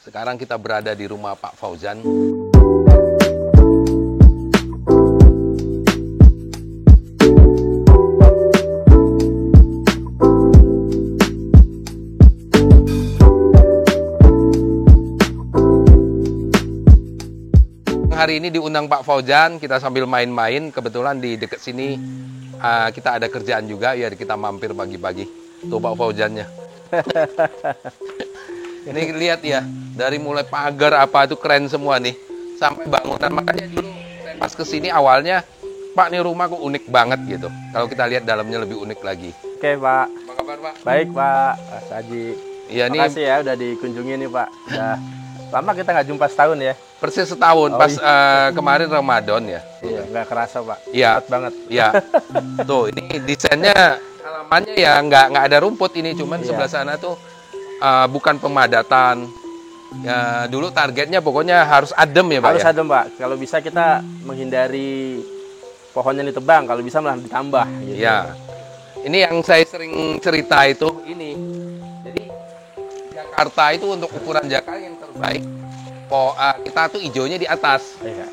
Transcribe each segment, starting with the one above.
Sekarang kita berada di rumah Pak Fauzan. Hari ini diundang Pak Fauzan, kita sambil main-main. Kebetulan di dekat sini kita ada kerjaan juga, ya kita mampir pagi-pagi. Tuh Pak Fauzannya. Ini lihat ya, dari mulai pagar apa itu keren semua nih, sampai bangunan. Makanya dulu pas kesini awalnya, Pak nih rumah kok unik banget gitu. Kalau kita lihat dalamnya lebih unik lagi. Oke Pak. Apa kabar Pak? Baik Pak, Mas Haji. Iya nih. Makasih ya udah dikunjungi nih Pak. Udah lama kita nggak jumpa setahun ya. Persis setahun, pas kemarin Ramadan ya. Iya, nggak kerasa Pak. Iya. Cepat banget. Iya. Tuh, ini desainnya, halamannya ya nggak ada rumput ini, cuman sebelah sana tuh bukan pemadatan. Ya, dulu targetnya pokoknya harus adem ya Pak. Harus Ya? adem Pak. Kalau bisa kita menghindari pohonnya ditebang, kalau bisa malah ditambah. Gitu. Iya. Ini yang saya sering cerita itu ini. Jadi Jakarta itu untuk ukuran Jakarta yang terbaik. Kita tuh hijaunya di atas. Iya.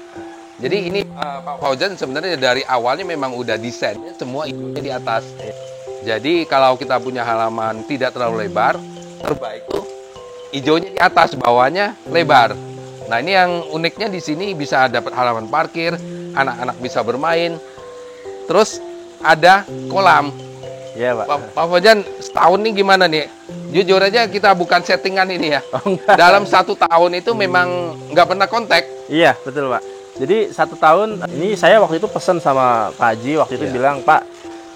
Jadi ini Pak Fauzan sebenarnya dari awalnya memang udah desainnya semua hijaunya di atas. Jadi kalau kita punya halaman tidak terlalu lebar, terbaik tuh hijaunya di atas, bawahnya lebar. Nah ini yang uniknya di sini bisa dapat halaman parkir, anak-anak bisa bermain. Terus ada kolam. Iya Pak. Pak Fauzan setahun nih gimana nih? Jujur aja kita bukan settingan ini ya. Dalam 1 tahun itu memang nggak pernah kontak. Iya betul Pak. Jadi 1 tahun ini saya waktu itu pesan sama Pak Haji, waktu itu bilang Pak,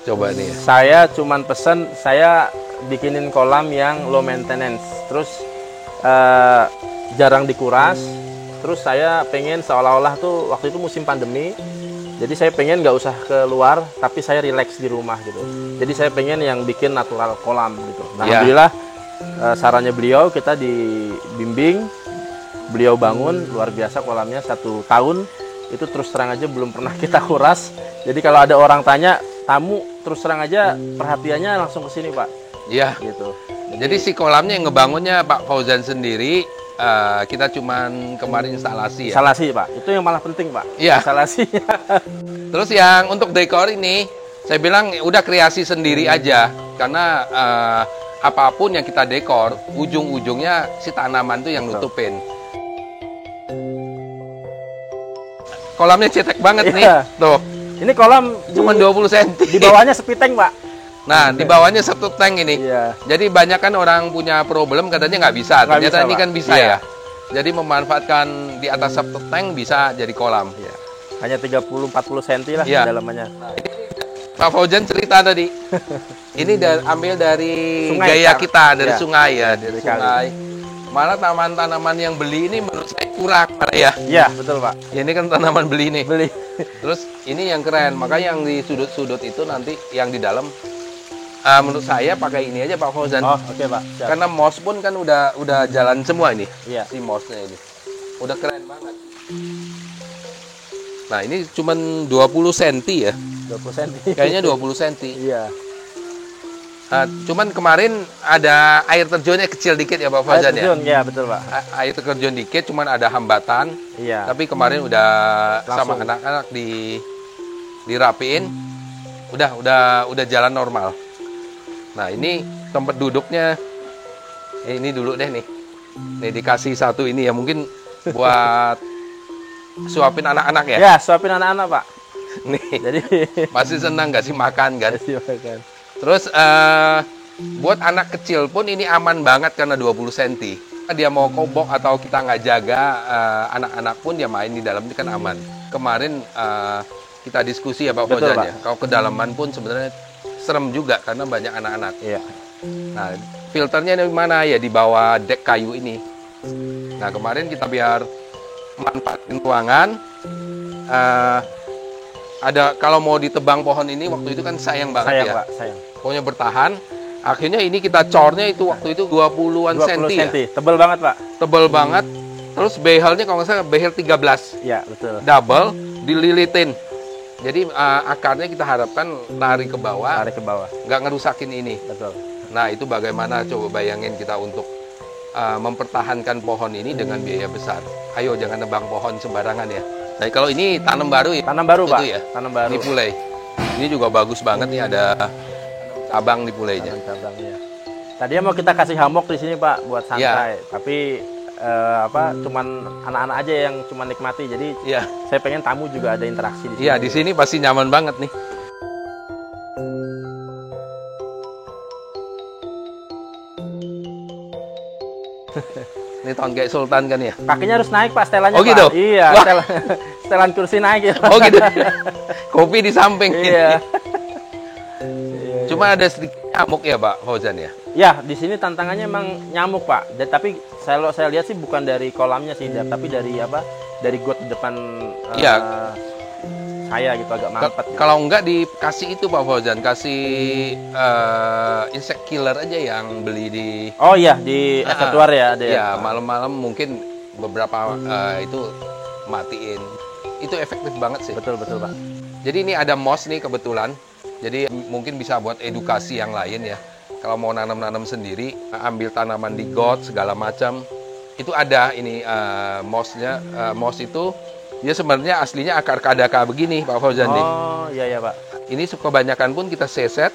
coba nih. saya cuman pesen saya bikinin kolam yang low maintenance, terus jarang dikuras, terus saya pengen seolah-olah tuh waktu itu musim pandemi, jadi saya pengen nggak usah keluar, tapi saya relax di rumah gitu. Jadi saya pengen yang bikin natural kolam gitu. Nah, alhamdulillah sarannya beliau kita dibimbing, beliau bangun luar biasa kolamnya 1 tahun itu terus terang aja belum pernah kita kuras. Jadi kalau ada orang tanya tamu terus terang aja perhatiannya langsung ke sini Pak. Iya. Gitu. Jadi si kolamnya yang ngebangunnya Pak Fauzan sendiri. Kita cuman kemarin instalasi ya. Instalasi Pak, itu yang malah penting Pak. Iya. Instalasinya. Terus yang untuk dekor ini, saya bilang udah kreasi sendiri aja. Karena apapun yang kita dekor, ujung-ujungnya si tanaman tuh yang nutupin. Kolamnya cetek banget nih. Tuh, Ini kolam cuma 20 cm. di bawahnya sepiteng Pak. Nah, di bawahnya 1 tank ini. Iya. Jadi banyak kan orang punya problem katanya nggak bisa. Nggak Ternyata bisa, ini Pak. kan bisa Iya. ya. Jadi memanfaatkan di atas 1 tank bisa jadi kolam. Iya. Hanya 30-40 cm lah Iya. kedalamannya. Pak Fauzan cerita tadi. Ini ambil dari Sungai, gaya Kak. kita, dari Iya. sungai ya, dari Dari kali. sungai. Malah tanaman-tanaman yang beli ini menurut saya kurang malah ya. Iya, betul Pak. Ya, ini kan tanaman beli nih. Beli. Terus ini yang keren, makanya yang di sudut-sudut itu nanti yang di dalam menurut saya pakai ini aja Pak Fauzan. Oh, oke Pak. Siap. Karena moss pun kan udah jalan semua ini. Iya. Si mossnya ini. Udah keren banget. Nah, ini cuman 20 cm ya. 20 cm. Kayaknya 20 cm. Iya. Cuman kemarin ada air terjunnya kecil dikit ya Pak Fauzan ya. Iya, betul Pak. Air terjun dikit, cuman ada hambatan. Iya. Tapi kemarin udah sama Langsung. anak-anak dirapiin. Udah jalan normal. Nah, ini tempat duduknya. Ini dulu deh nih. Nih dikasih satu ini ya, mungkin buat suapin anak-anak ya. Ya, suapin anak-anak Pak. Nih, Jadi masih senang nggak sih makan kan? silakan. Terus buat anak kecil pun ini aman banget karena 20 cm. Dia mau kobok atau kita nggak jaga, anak-anak pun dia main di dalam ini kan aman. Kemarin kita diskusi ya Pak Betul, Fauzan Pak. ya. Kalau kedalaman pun sebenarnya serem juga karena banyak anak-anak. Iya. Nah, filternya di mana ya? Di bawah dek kayu ini. Nah, kemarin kita biar manfaatin ruangan. Ada kalau mau ditebang pohon ini waktu itu kan sayang banget Sayang ya. Pak, sayang. Pokoknya bertahan. Akhirnya ini kita cornya itu waktu itu 20-an 20 senti ya. cm. Tebel banget Pak. Tebel banget. Terus behelnya kalau nggak salah behel 13. Iya, betul. Double dililitin. Jadi akarnya kita harapkan lari ke bawah, Tarik ke bawah. nggak ngerusakin ini. Betul. Nah, itu bagaimana coba bayangin kita untuk mempertahankan pohon ini dengan biaya besar. Ayo jangan nebang pohon sembarangan ya. Nah, kalau ini tanam baru ya. Tanam baru, itu Pak. Ya. Tanam baru. Ini pulai. Ini juga bagus banget nih, ada cabang di pulainya. Cabangnya. Tadinya mau kita kasih hammock di sini, Pak, buat santai. Tapi cuman anak-anak aja yang cuma nikmati. Jadi Iya. saya pengen tamu juga ada interaksi di sini. Iya, di sini pasti nyaman banget nih. Ini tahun kayak Sultan kan ya? Kakinya harus naik, Pak, setelannya. Oh, gitu? Pak. Iya, Wah. setelan kursi naik ya. Oh gitu. Kopi di samping. Iya. Cuma ada sedikit nyamuk ya, Pak Fauzan ya? Ya, di sini tantangannya emang nyamuk, Pak. Tapi saya lihat sih bukan dari kolamnya sih, tapi dari dari got di depan Iya. saya gitu, agak mampet. Kalau enggak dikasih itu Pak Fauzan, kasih insect killer aja yang beli di. Oh iya, di Effetuar ya ada ya. Ya, malam-malam mungkin beberapa itu matiin. Itu efektif banget sih. Betul, Pak. Jadi ini ada moss nih kebetulan. Jadi mungkin bisa buat edukasi yang lain ya. Kalau mau nanam-nanam sendiri, ambil tanaman di got segala macam. Itu ada ini mossnya. Moss itu dia sebenarnya aslinya akar kadaka begini Pak Fauzan nih. Oh iya Pak. Ini kebanyakan pun kita seset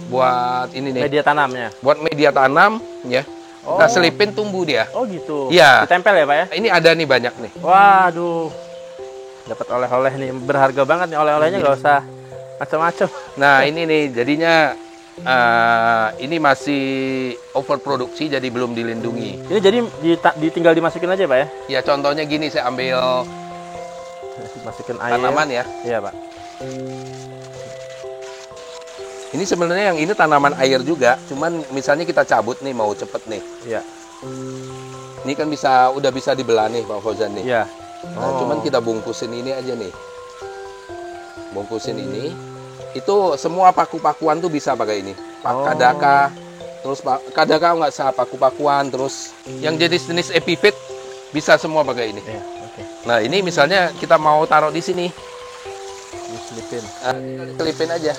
buat ini nih. Media tanamnya. Buat media tanam ya. Kita selipin tumbuh dia. Oh gitu. Iya. Ditempel ya Pak ya? Ini ada nih banyak nih. Waduh. Dapat oleh-oleh nih, berharga banget nih oleh-olehnya, nggak usah macam-macam. Nah ini nih jadinya ini masih overproduksi jadi belum dilindungi. Ini jadi tinggal dimasukin aja Pak ya? Ya contohnya gini, saya ambil masukin air. Tanaman ya. Iya Pak. Ini sebenarnya yang ini tanaman air juga, cuman misalnya kita cabut nih mau cepet nih. Iya. Ini kan udah bisa dibelah nih Pak Fauzan nih. Iya. Nah, cuman kita bungkusin ini aja nih. Bungkusin ini. Itu semua paku-pakuan tuh bisa pakai ini. Kadaka, terus kadaka nggak usah paku-pakuan, terus yang jenis-jenis epiphyt bisa semua pakai ini. Iya, oke. Nah, ini misalnya kita mau taruh di sini. Diselipin. Selipin aja.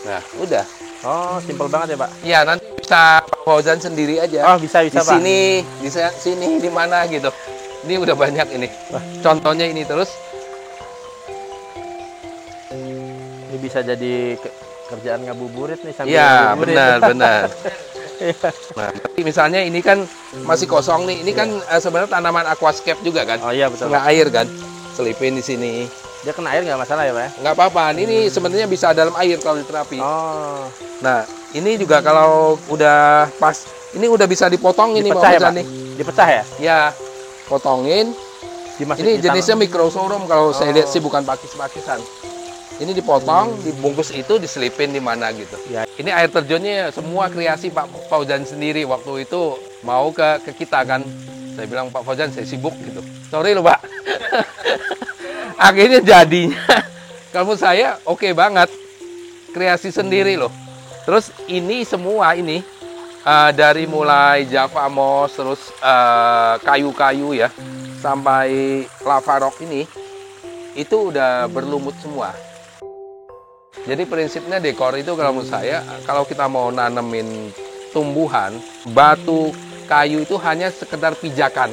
Nah, udah. Oh, simpel banget ya, Pak. Iya, nanti bisa Pak Fauzan sendiri aja. Oh, bisa di Pak. Di sini, di mana gitu. Ini udah banyak ini. Contohnya ini terus. Ini bisa jadi kerjaan ngabuburit nih sambil Iya, ngabuburit. benar. Nah, tapi misalnya ini kan masih kosong nih. Ini kan sebenarnya tanaman aquascape juga kan? Oh iya, betul. Nggak air kan? Selipin di sini. Dia kena air nggak masalah ya, Pak? Nggak apa-apa. Ini sebenarnya bisa dalam air kalau diterapi. Oh. Nah, ini juga kalau udah pas, ini udah bisa dipotong ini Dipecah ya, Pak? nih. Dipecah ya? Ya, potongin. Ini jenisnya microsorghum kalau saya lihat sih, bukan pakis-pakisan. Ini dipotong, dibungkus itu, diselipin di mana gitu. Ya. Ini air terjunnya semua kreasi Pak Fauzan sendiri. Waktu itu mau ke kita kan. Saya bilang, Pak Fauzan saya sibuk gitu. Sorry loh Pak. Akhirnya jadinya. Kalau saya oke banget. Kreasi sendiri loh. Terus ini semua ini. Dari mulai Java moss, terus kayu-kayu ya. Sampai lava rock ini. Itu udah berlumut semua. Jadi prinsipnya dekor itu kalau menurut saya, kalau kita mau nanemin tumbuhan, batu, kayu itu hanya sekedar pijakan.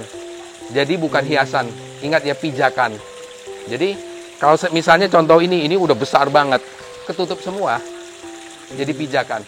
Jadi bukan hiasan. Ingat ya, pijakan. Jadi kalau misalnya contoh ini udah besar banget, ketutup semua. Jadi pijakan.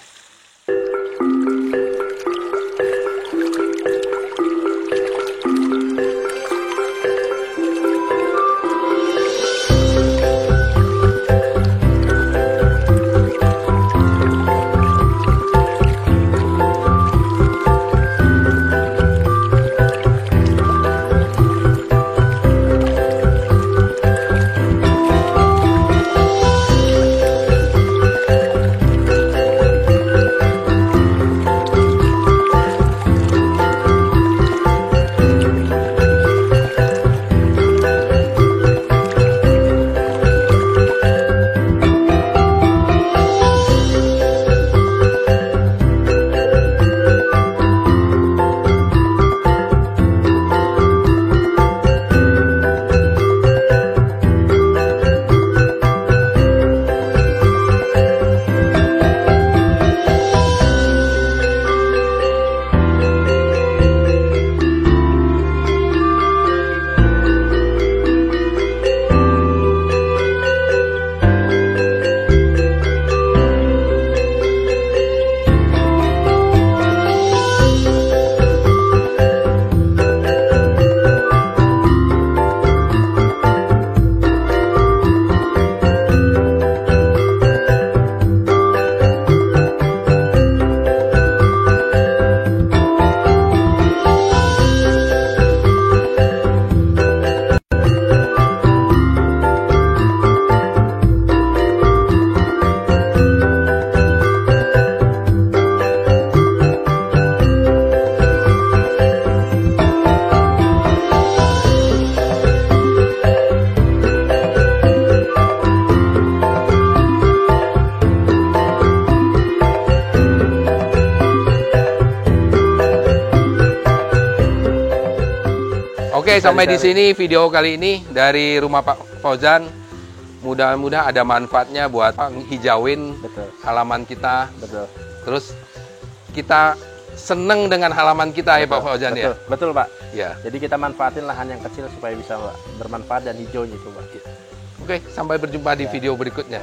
Oke, bisa sampai di dicari. sini video kali ini dari rumah Pak Fauzan. Mudah-mudahan ada manfaatnya buat hijauin Betul, halaman kita. betul. Terus kita seneng dengan halaman kita ya Pak Fauzan Betul, ya. betul Pak. Ya. Jadi kita manfaatin lahan yang kecil supaya bisa bermanfaat dan hijau gitu Pak. Oke, sampai berjumpa di video berikutnya.